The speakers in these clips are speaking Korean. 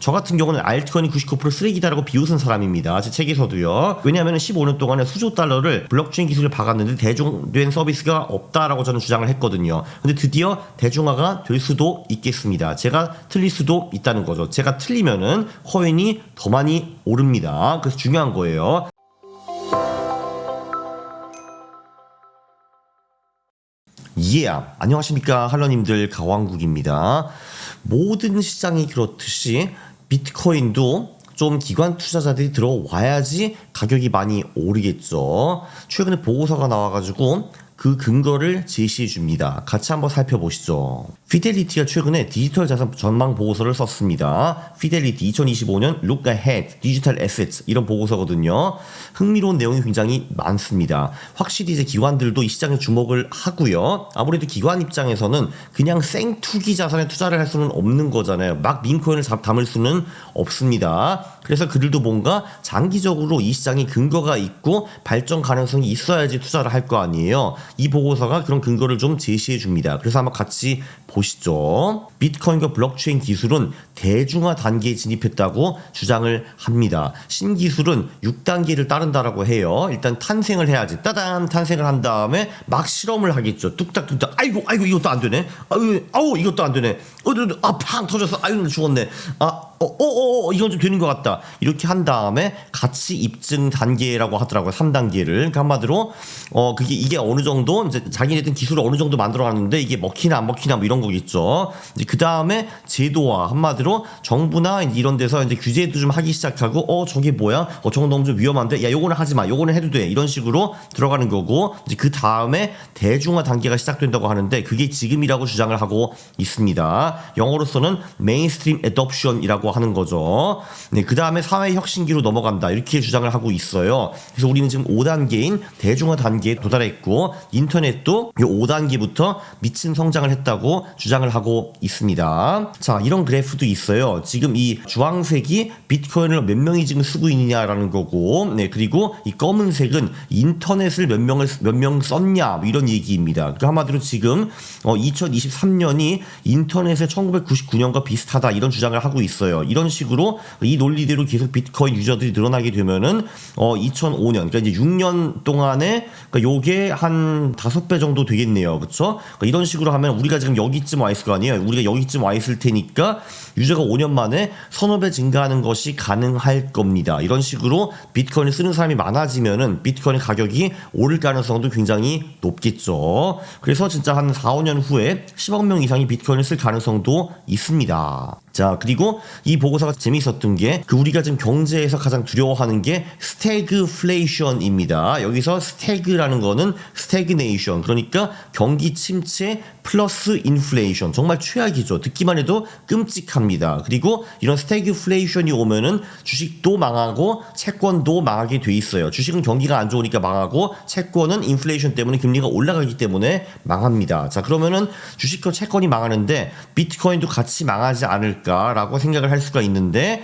저 같은 경우는 알트코인이 99% 쓰레기다라고 비웃은 사람입니다. 제 책에서도요. 왜냐하면 15년 동안에 수조 달러를 블록체인 기술을 박았는데 대중된 서비스가 없다라고 저는 주장을 했거든요. 근데 드디어 대중화가 될 수도 있겠습니다. 제가 틀릴 수도 있다는 거죠. 제가 틀리면은 코인이 더 많이 오릅니다. 그래서 중요한 거예요. 안녕하십니까 할러님들, 가왕국입니다. 모든 시장이 그렇듯이 비트코인도 좀 기관 투자자들이 들어와야지 가격이 많이 오르겠죠. 최근에 보고서가 나와가지고 그 근거를 제시해 줍니다. 같이 한번 살펴보시죠. 피델리티가 최근에 디지털 자산 전망 보고서를 썼습니다. 피델리티 2025년 Look Ahead 디지털 Assets 이런 보고서거든요. 흥미로운 내용이 굉장히 많습니다. 확실히 이제 기관들도 이 시장에 주목을 하고요. 아무래도 기관 입장에서는 그냥 생투기 자산에 투자를 할 수는 없는 거잖아요. 막 민코인을 담을 수는 없습니다. 그래서 그들도 뭔가 장기적으로 이 시장에 근거가 있고 발전 가능성이 있어야지 투자를 할 거 아니에요. 이 보고서가 그런 근거를 좀 제시해 줍니다. 그래서 한번 같이 보시죠. 비트코인과 블록체인 기술은 대중화 단계에 진입했다고 주장을 합니다. 신기술은 6단계를 따른다라고 해요. 일단 탄생을 해야지. 따단 탄생을 한 다음에 막 실험을 하겠죠. 뚝딱뚝딱. 아이고 이것도 안 되네. 아우 이것도 안 되네. 팡 터졌어. 아유 죽었네. 이건 좀 되는 것 같다. 이렇게 한 다음에 가치 입증 단계라고 하더라고요. 3단계를. 그러니까 한마디로 이게 어느 정도 이제 자기네들 기술을 어느 정도 만들어놨는데 이게 먹히나 안 먹히나 뭐 이런 거겠죠. 이제 그 다음에 제도화, 한마디로 정부나 이런 데서 이제 규제도 좀 하기 시작하고 저게 뭐야? 저건 너무 좀 위험한데 야 요거는 하지 마. 요거는 해도 돼. 이런 식으로 들어가는 거고 이제 그 다음에 대중화 단계가 시작된다고 하는데 그게 지금이라고 주장을 하고 있습니다. 영어로서는 메인스트림 애덥션이라고 하는 거죠. 네, 그 다음에 사회 혁신기로 넘어간다 이렇게 주장을 하고 있어요. 그래서 우리는 지금 5단계인 대중화 단계에 도달했고 인터넷도 이 5단계부터 미친 성장을 했다고 주장을 하고 있습니다. 자, 이런 그래프도 있어요. 지금 이 주황색이 비트코인을 몇 명이 지금 쓰고 있느냐라는 거고, 네, 그리고 이 검은색은 인터넷을 몇 명 썼냐 이런 얘기입니다. 그러니까 한마디로 지금 2023년이 인터넷의 1999년과 비슷하다 이런 주장을 하고 있어요. 이런 식으로 이 논리대로 계속 비트코인 유저들이 늘어나게 되면은 2005년 그러니까 이제 6년 동안에 그러니까 요게 한 5배 정도 되겠네요. 그렇죠? 그러니까 이런 식으로 하면 우리가 지금 여기쯤 와 있을 거 아니에요. 우리가 여기쯤 와 있을 테니까 유저가 5년 만에 서너 배 증가하는 것이 가능할 겁니다. 이런 식으로 비트코인을 쓰는 사람이 많아지면은 비트코인 가격이 오를 가능성도 굉장히 높겠죠. 그래서 진짜 한 4, 5년 후에 10억 명 이상이 비트코인을 쓸 가능성도 있습니다. 자, 그리고 이 보고서가 재미있었던 게 우리가 지금 경제에서 가장 두려워하는 게 스태그플레이션입니다. 여기서 스태그라는 거는 스태그네이션, 그러니까 경기 침체 플러스 인플레이션, 정말 최악이죠. 듣기만 해도 끔찍합니다. 그리고 이런 스태그플레이션이 오면은 주식도 망하고 채권도 망하게 돼 있어요. 주식은 경기가 안 좋으니까 망하고 채권은 인플레이션 때문에 금리가 올라가기 때문에 망합니다. 자, 그러면은 주식과 채권이 망하는데 비트코인도 같이 망하지 않을까라고 생각을 할 수가 있는데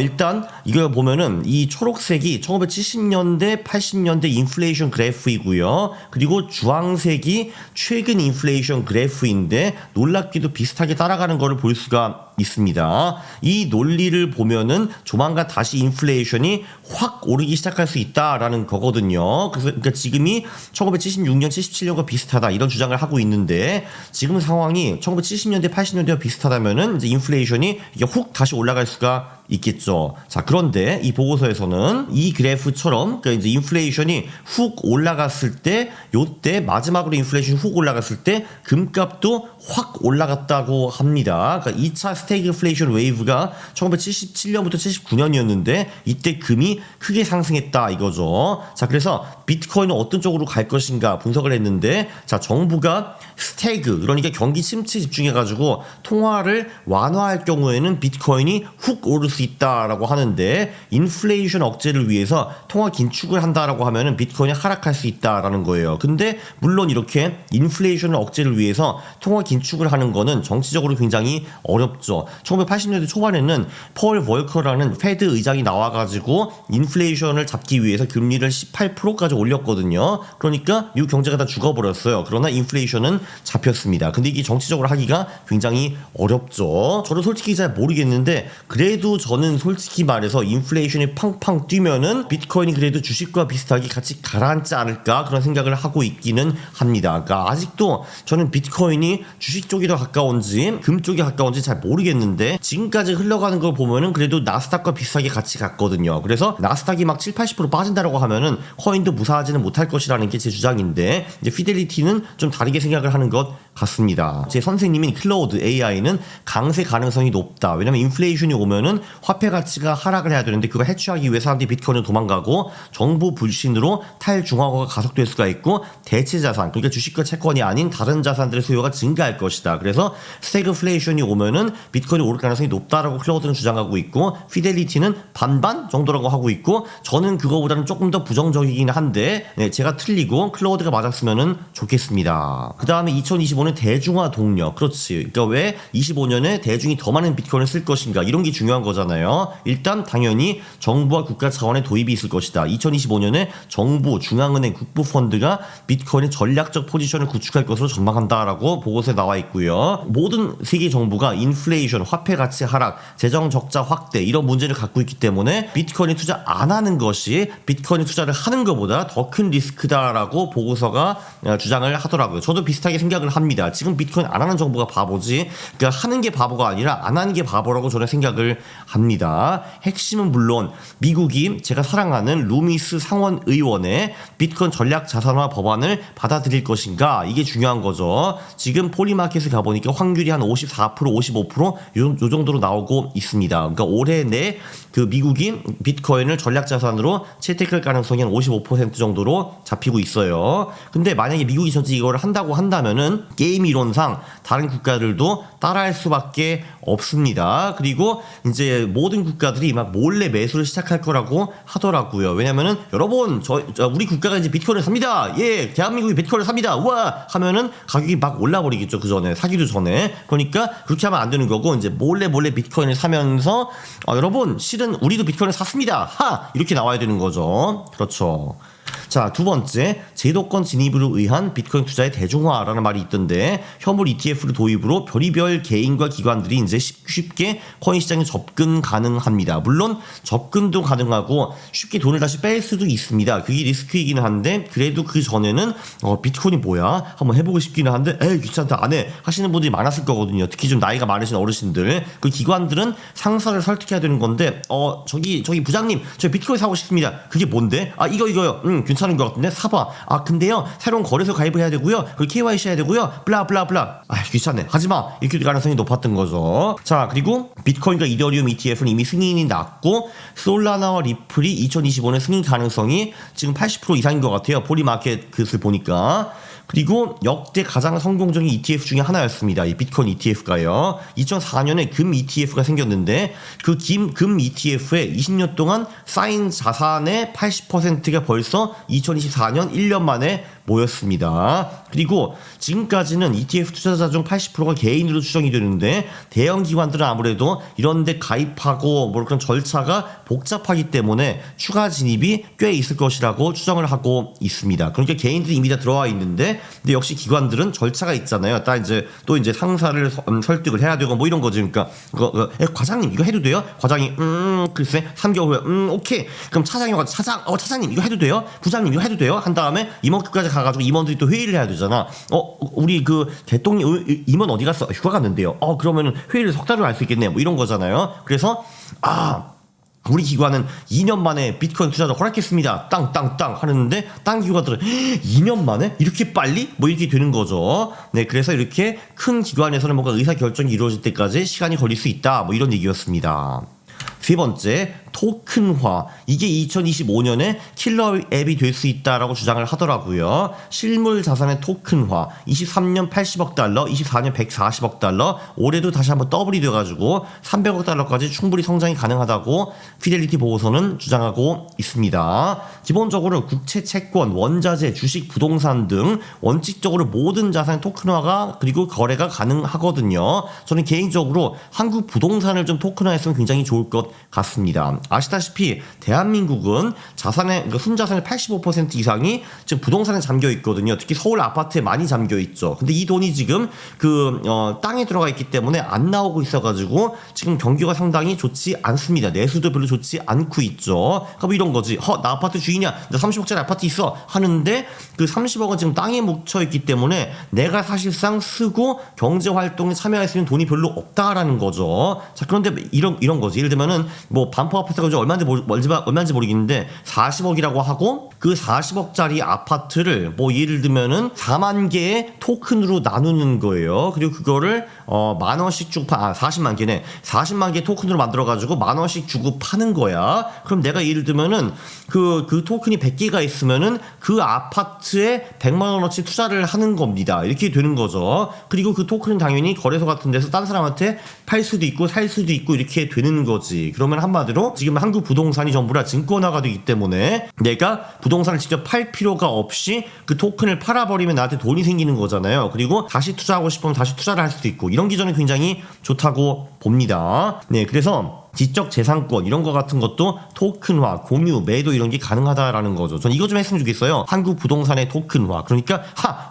일단 이걸 보면은 이 초록색이 1970년대 80년대 인플레이션 그래프이고요. 그리고 주황색이 최근 인플레이션 그래프인데 놀랍게도 비슷하게 따라가는 거를 볼 수가 있습니다. 이 논리를 보면은 조만간 다시 인플레이션이 확 오르기 시작할 수 있다라는 거거든요. 그러니까 지금이 1976년, 77년과 비슷하다 이런 주장을 하고 있는데 지금 상황이 1970년대, 80년대와 비슷하다면은 이제 인플레이션이 이게 훅 다시 올라갈 수가 있겠죠. 자, 그런데 이 보고서에서는 이 그래프처럼 그러니까 이제 인플레이션이 훅 올라갔을 때 요때 마지막으로 인플레이션이 훅 올라갔을 때 금값도 확 올라갔다고 합니다. 그러니까 2차 스태그플레이션 웨이브가 1977년부터 79년이었는데 이때 금이 크게 상승했다 이거죠. 자, 그래서 비트코인은 어떤 쪽으로 갈 것인가 분석을 했는데 자, 정부가 스태그 그러니까 경기 침체 집중해가지고 통화를 완화할 경우에는 비트코인이 훅 오를 수 있다라고 하는데 인플레이션 억제를 위해서 통화 긴축을 한다라고 하면은 비트코인이 하락할 수 있다라는 거예요. 근데 물론 이렇게 인플레이션 억제를 위해서 통화 긴축을 하는 거는 정치적으로 굉장히 어렵죠. 1980년대 초반에는 폴 월커라는 페드 의장이 나와가지고 인플레이션을 잡기 위해서 금리를 18%까지 올렸거든요. 그러니까 미국 경제가 다 죽어버렸어요. 그러나 인플레이션은 잡혔습니다. 근데 이게 정치적으로 하기가 굉장히 어렵죠. 저도 솔직히 잘 모르겠는데 그래도 저는 솔직히 말해서 인플레이션이 팡팡 뛰면은 비트코인이 그래도 주식과 비슷하게 같이 가라앉지 않을까 그런 생각을 하고 있기는 합니다. 그러니까 아직도 저는 비트코인이 주식 쪽이 더 가까운지 금 쪽이 가까운지 잘 모르겠는데 지금까지 흘러가는 걸 보면은 그래도 나스닥과 비슷하게 같이 갔거든요. 그래서 나스닥이 막 7, 80% 빠진다라고 하면은 코인도 무사하지는 못할 것이라는 게 제 주장인데 이제 피델리티는 좀 다르게 생각을 하는 것 같습니다. 제 선생님인 클로우드 AI는 강세 가능성이 높다. 왜냐면 인플레이션이 오면은 화폐 가치가 하락을 해야 되는데 그걸 해치하기 위해 사람들이 비트코인을 도망가고 정부 불신으로 탈중앙화가 가속될 수가 있고 대체 자산 그러니까 주식과 채권이 아닌 다른 자산들의 수요가 증가할 것이다. 그래서 스태그플레이션이 오면은 비트코인이 오를 가능성이 높다라고 클로우드는 주장하고 있고 피델리티는 반반 정도라고 하고 있고 저는 그거보다는 조금 더 부정적이긴 한데 제가 틀리고 클로우드가 맞았으면은 좋겠습니다. 그 다음에 2025년 대중화 동력 그렇지. 그러니까 왜 25년에 대중이 더 많은 비트코인을 쓸 것인가 이런 게 중요한 거잖아요. 일단 당연히 정부와 국가 차원의 도입이 있을 것이다. 2025년에 정부, 중앙은행, 국부펀드가 비트코인의 전략적 포지션을 구축할 것으로 전망한다라고 보고서에 나와 있고요. 모든 세계 정부가 인플레이션, 화폐 가치 하락, 재정 적자 확대 이런 문제를 갖고 있기 때문에 비트코인에 투자 안 하는 것이 비트코인에 투자를 하는 것보다 더 큰 리스크다라고 보고서가 주장을 하더라고요. 저도 비슷하게 생각을 합니다. 지금 비트코인 안 하는 정부가 바보지 그러니까 하는 게 바보가 아니라 안 하는 게 바보라고 저는 생각을 합니다. 핵심은 물론 미국이 제가 사랑하는 루미스 상원 의원의 비트코인 전략 자산화 법안을 받아들일 것인가 이게 중요한 거죠. 지금 폴리마켓에 가보니까 확률이 한 54%, 55% 요 정도로 나오고 있습니다. 그러니까 올해 내 그 미국이 비트코인을 전략 자산으로 채택할 가능성이 한 55% 정도로 잡히고 있어요. 근데 만약에 미국이 전체 이거를 한다고 한다면은 게임 이론상 다른 국가들도 따라할 수밖에 없습니다. 그리고 이제 모든 국가들이 막 몰래 매수를 시작할 거라고 하더라고요. 왜냐면은 여러분 우리 국가가 이제 비트코인을 삽니다. 예, 대한민국이 비트코인을 삽니다. 우와 하면은 가격이 막 올라버리겠죠. 그 전에 사기도 전에. 그러니까 그렇게 하면 안 되는 거고 이제 몰래 비트코인을 사면서 여러분 실은 우리도 비트코인을 샀습니다. 하 이렇게 나와야 되는 거죠. 그렇죠. 자, 두 번째, 제도권 진입으로 의한 비트코인 투자의 대중화라는 말이 있던데 현물 ETF를 도입으로 별의별 개인과 기관들이 이제 쉽게 코인 시장에 접근 가능합니다. 물론 접근도 가능하고 쉽게 돈을 다시 뺄 수도 있습니다. 그게 리스크이기는 한데 그래도 그 전에는 비트코인이 뭐야? 한번 해보고 싶기는 한데 에이 귀찮다 안 해 하시는 분들이 많았을 거거든요. 특히 좀 나이가 많으신 어르신들. 그 기관들은 상사를 설득해야 되는 건데 저기 부장님 저 비트코인 사고 싶습니다. 그게 뭔데? 아 이거요. 괜찮은 것 같은데 사봐. 아 근데요 새로운 거래소 가입을 해야 되고요. 그리고 KYC 해야 되고요. 블라블라블라. 아 귀찮네. 하지마. 이렇게 가능성이 높았던 거죠. 자 그리고 비트코인과 이더리움 ETF는 이미 승인이 났고 솔라나와 리플이 2025년 승인 가능성이 지금 80% 이상인 것 같아요. 폴리마켓 그것을 보니까. 그리고 역대 가장 성공적인 ETF 중에 하나였습니다. 이 비트코인 ETF가요. 2004년에 금 ETF가 생겼는데 그 금 ETF에 20년 동안 쌓인 자산의 80%가 벌써 2024년 1년 만에 모였습니다. 그리고 지금까지는 ETF 투자자 중 80%가 개인으로 추정이 되는데 대형 기관들은 아무래도 이런 데 가입하고 뭐 그런 절차가 복잡하기 때문에 추가 진입이 꽤 있을 것이라고 추정을 하고 있습니다. 그러니까 개인들이 이미 다 들어와 있는데 근데 역시 기관들은 절차가 있잖아요. 딱 이제 또 이제 상사를 설득을 해야 되고 뭐 이런 거지. 그러니까 과장님 이거 해도 돼요? 과장이 글쎄 3개월 후에 오케이. 그럼 차장이 와서 차장님 이거 해도 돼요? 부장님 이거 해도 돼요? 한 다음에 임원급까지 가가지고 임원들이 또 회의를 해야 되잖아. 우리 그 대통령 임원 어디 갔어? 휴가 갔는데요. 그러면은 회의를 석 달을 할 수 있겠네. 뭐 이런 거잖아요. 그래서 우리 기관은 2년 만에 비트코인 투자를 허락했습니다. 땅 하는데 딴 기관들은 2년 만에 이렇게 빨리 뭐 이렇게 되는 거죠. 네, 그래서 이렇게 큰 기관에서는 뭔가 의사 결정이 이루어질 때까지 시간이 걸릴 수 있다. 뭐 이런 얘기였습니다. 세 번째, 토큰화. 이게 2025년에 킬러 앱이 될 수 있다라고 주장을 하더라고요. 실물 자산의 토큰화. 23년 80억 달러, 24년 140억 달러, 올해도 다시 한번 더블이 돼가지고 300억 달러까지 충분히 성장이 가능하다고 피델리티 보고서는 주장하고 있습니다. 기본적으로 국채, 채권, 원자재, 주식, 부동산 등 원칙적으로 모든 자산의 토큰화가 그리고 거래가 가능하거든요. 저는 개인적으로 한국 부동산을 좀 토큰화했으면 굉장히 좋을 것 같습니다. 아시다시피 대한민국은 자산의 그러니까 순자산의 85% 이상이 지금 부동산에 잠겨 있거든요. 특히 서울 아파트에 많이 잠겨 있죠. 근데 이 돈이 지금 땅에 들어가 있기 때문에 안 나오고 있어가지고 지금 경기가 상당히 좋지 않습니다. 내수도 별로 좋지 않고 있죠. 그러니까 뭐 이런 거지. 나 아파트 주인이야. 나 30억짜리 아파트 있어. 하는데 그 30억은 지금 땅에 묻혀 있기 때문에 내가 사실상 쓰고 경제 활동에 참여할 수 있는 돈이 별로 없다라는 거죠. 자, 그런데 이런 거지. 예를 들면은 뭐 반포 아파트가 얼마인지 모르겠는데 40억이라고 하고 그 40억짜리 아파트를 뭐 예를 들면은 4만 개의 토큰으로 나누는 거예요. 그리고 그거를 만 원씩 주고 40만 개네. 40만 개 토큰으로 만들어 가지고 만 원씩 주고 파는 거야. 그럼 내가 예를 들면은 그 토큰이 100개가 있으면은 그 아파트에 100만 원어치 투자를 하는 겁니다. 이렇게 되는 거죠. 그리고 그 토큰은 당연히 거래소 같은 데서 딴 사람한테 팔 수도 있고 살 수도 있고 이렇게 되는 거지. 그러면 한마디로 지금 한국 부동산이 전부 다 증권화가 되기 때문에 내가 부동산을 직접 팔 필요가 없이 그 토큰을 팔아버리면 나한테 돈이 생기는 거잖아요. 그리고 다시 투자하고 싶으면 다시 투자를 할 수도 있고 이런 기전이 굉장히 좋다고 봅니다. 네, 그래서 지적 재산권 이런 거 같은 것도 토큰화, 공유, 매도 이런 게 가능하다라는 거죠. 전 이거 좀 했으면 좋겠어요. 한국 부동산의 토큰화. 그러니까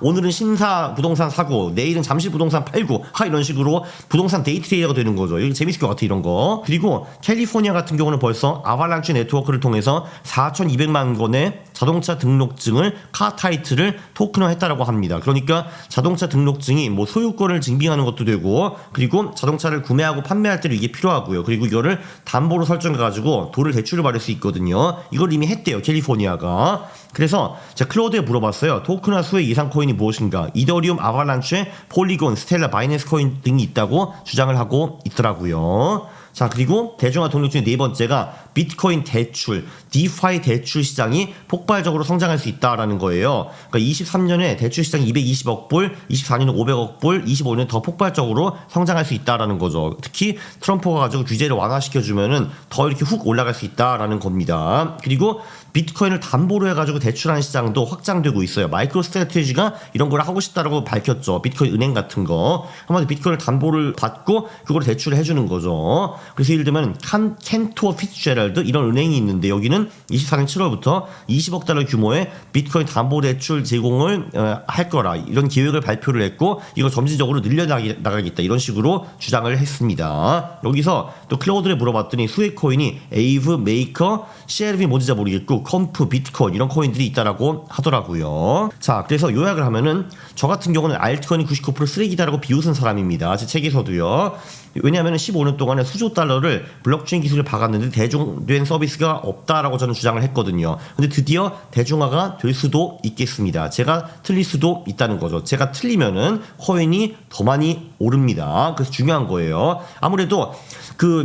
오늘은 신사 부동산 사고 내일은 잠실 부동산 팔고 이런 식으로 부동산 데이트레이더가 되는 거죠. 이거 재밌을 것 같아 이런 거. 그리고 캘리포니아 같은 경우는 벌써 아발란치 네트워크를 통해서 4,200만 건의 자동차 등록증을 카타이틀을 토큰화했다라고 합니다. 그러니까 자동차 등록증이 뭐 소유권을 증빙하는 것도 되고 그리고 자동차를 구매하고 판매할 때도 이게 필요하고요. 그리고 이거를 담보로 설정해가지고 돈을 대출을 받을 수 있거든요. 이걸 이미 했대요, 캘리포니아가. 그래서 제가 클로드에 물어봤어요. 토큰화 수의 예상 코인이 무엇인가? 이더리움, 아발란체, 폴리곤, 스텔라, 바이낸스 코인 등이 있다고 주장을 하고 있더라고요. 자, 그리고 대중화 동력 중에 네 번째가 비트코인 대출, 디파이 대출 시장이 폭발적으로 성장할 수 있다라는 거예요. 그러니까 23년에 대출 시장이 220억 불, 24년에 500억 불, 25년에 더 폭발적으로 성장할 수 있다라는 거죠. 특히 트럼프가 가지고 규제를 완화시켜주면은 더 이렇게 훅 올라갈 수 있다라는 겁니다. 그리고 비트코인을 담보로 해가지고 대출하는 시장도 확장되고 있어요. 마이크로 스트래티지가 이런 걸 하고 싶다라고 밝혔죠. 비트코인 은행 같은 거. 한마디로 비트코인을 담보를 받고 그걸 대출을 해주는 거죠. 그래서 예를 들면 켄투어 피츠제럴드 이런 은행이 있는데 여기는 24년 7월부터 20억 달러 규모의 비트코인 담보대출 제공을 할 거라 이런 계획을 발표를 했고 이거 점진적으로 늘려나가겠다 이런 식으로 주장을 했습니다. 여기서 또 클로드에 물어봤더니 수익 코인이 에이브, 메이커, CLV 뭔지 잘 모르겠고 컴프, 비트코인 이런 코인들이 있다라고 하더라고요. 자, 그래서 요약을 하면은 저 같은 경우는 알트코인이 99% 쓰레기다라고 비웃은 사람입니다. 제 책에서도요. 왜냐하면 15년 동안에 수조 달러를 블록체인 기술을 박았는데 대중된 서비스가 없다라고 저는 주장을 했거든요. 근데 드디어 대중화가 될 수도 있겠습니다. 제가 틀릴 수도 있다는 거죠. 제가 틀리면은 코인이 더 많이 오릅니다. 그래서 중요한 거예요. 아무래도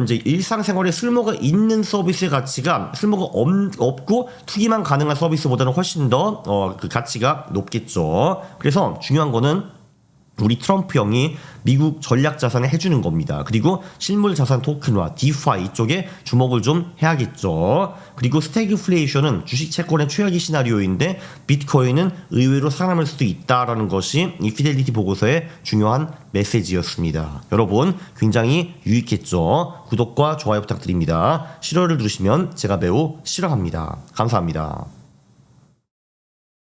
이제 일상생활에 쓸모가 있는 서비스의 가치가 쓸모가 없고 투기만 가능한 서비스보다는 훨씬 더 그 가치가 높겠죠. 그래서 중요한 거는 우리 트럼프 형이 미국 전략 자산에 해주는 겁니다. 그리고 실물 자산 토큰화, 디파이 이쪽에 주목을 좀 해야겠죠. 그리고 스태그플레이션은 주식 채권의 최악의 시나리오인데 비트코인은 의외로 살아남을 수도 있다라는 것이 이 피델리티 보고서의 중요한 메시지였습니다. 여러분 굉장히 유익했죠. 구독과 좋아요 부탁드립니다. 싫어요를 누르시면 제가 매우 싫어합니다. 감사합니다.